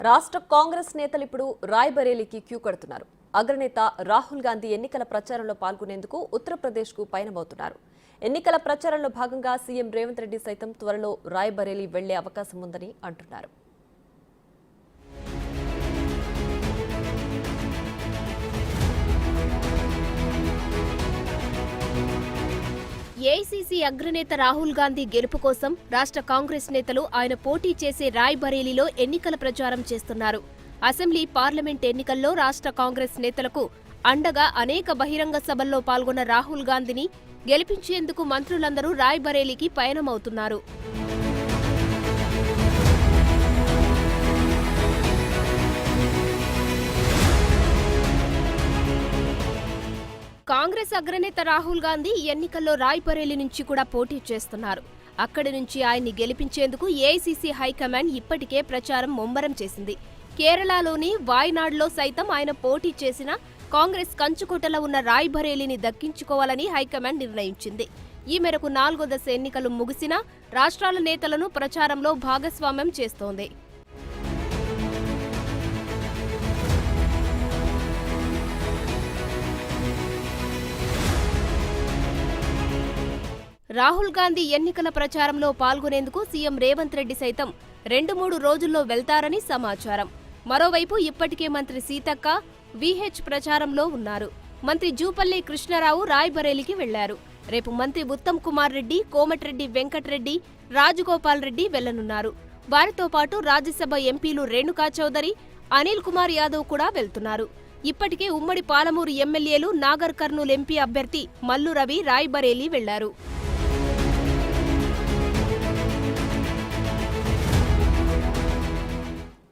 రాష్ట్ర కాంగ్రెస్ నేతలు ఇప్పుడు రాయ్బరేలీకి క్యూ కడుతున్నారు. అగ్రనేత రాహుల్ గాంధీ ఎన్నికల ప్రచారంలో పాల్గొనేందుకు ఉత్తరప్రదేశ్కు పయనమవుతున్నారు. ఎన్నికల ప్రచారంలో భాగంగా సీఎం రేవంత్ రెడ్డి సైతం త్వరలో రాయ్బరేలీ వెళ్లే అవకాశం ఉందని అంటున్నారు. ఏఐసీసీ అగ్రనేత రాహుల్ గాంధీ గెలుపు కోసం రాష్ట్ర కాంగ్రెస్ నేతలు ఆయన పోటీ చేసే రాయ్బరేలీలో ఎన్నికల ప్రచారం చేస్తున్నారు. అసెంబ్లీ, పార్లమెంట్ ఎన్నికల్లో రాష్ట్ర కాంగ్రెస్ నేతలకు అండగా అనేక బహిరంగ సభల్లో పాల్గొన్న రాహుల్ గాంధీని గెలిపించేందుకు మంత్రులందరూ రాయ్బరేలీకి పయనమవుతున్నారు. కాంగ్రెస్ అగ్రనేత రాహుల్ గాంధీ ఎన్నికల్లో రాయ్బరేలీ నుంచి కూడా పోటీ చేస్తున్నారు. అక్కడి నుంచి ఆయన్ని గెలిపించేందుకు ఏఐసీసీ హైకమాండ్ ఇప్పటికే ప్రచారం ముమ్మరం చేసింది. కేరళలోని వాయనాడ్లో సైతం ఆయన పోటీ చేసిన కాంగ్రెస్ కంచుకోటలో ఉన్న రాయ్బరేలీని దక్కించుకోవాలని హైకమాండ్ నిర్ణయించింది. ఈ మేరకు 4వ దశ ఎన్నికలు ముగిసినా రాష్ట్రాల నేతలను ప్రచారంలో భాగస్వామ్యం చేస్తోంది. రాహుల్ గాంధీ ఎన్నికల ప్రచారంలో పాల్గొనేందుకు సీఎం రేవంత్ రెడ్డి సైతం 2-3 రోజుల్లో వెళ్తారని సమాచారం. మరోవైపు ఇప్పటికే మంత్రి సీతక్క, వీహెచ్ ప్రచారంలో ఉన్నారు. మంత్రి జూపల్లి కృష్ణారావు రాయ్బరేలీకి వెళ్లారు. రేపు మంత్రి ఉత్తమ్ కుమార్ రెడ్డి, కోమటిరెడ్డి వెంకటరెడ్డి, రాజగోపాల్ రెడ్డి వెళ్లనున్నారు. వారితో పాటు రాజ్యసభ ఎంపీలు రేణుకా చౌదరి, అనిల్ కుమార్ యాదవ్ కూడా వెళ్తున్నారు. ఇప్పటికే ఉమ్మడి పాలమూరు ఎమ్మెల్యేలు నాగర్ కర్నూల్ ఎంపీ అభ్యర్థి మల్లు రవి రాయ్బరేలీ వెళ్లారు.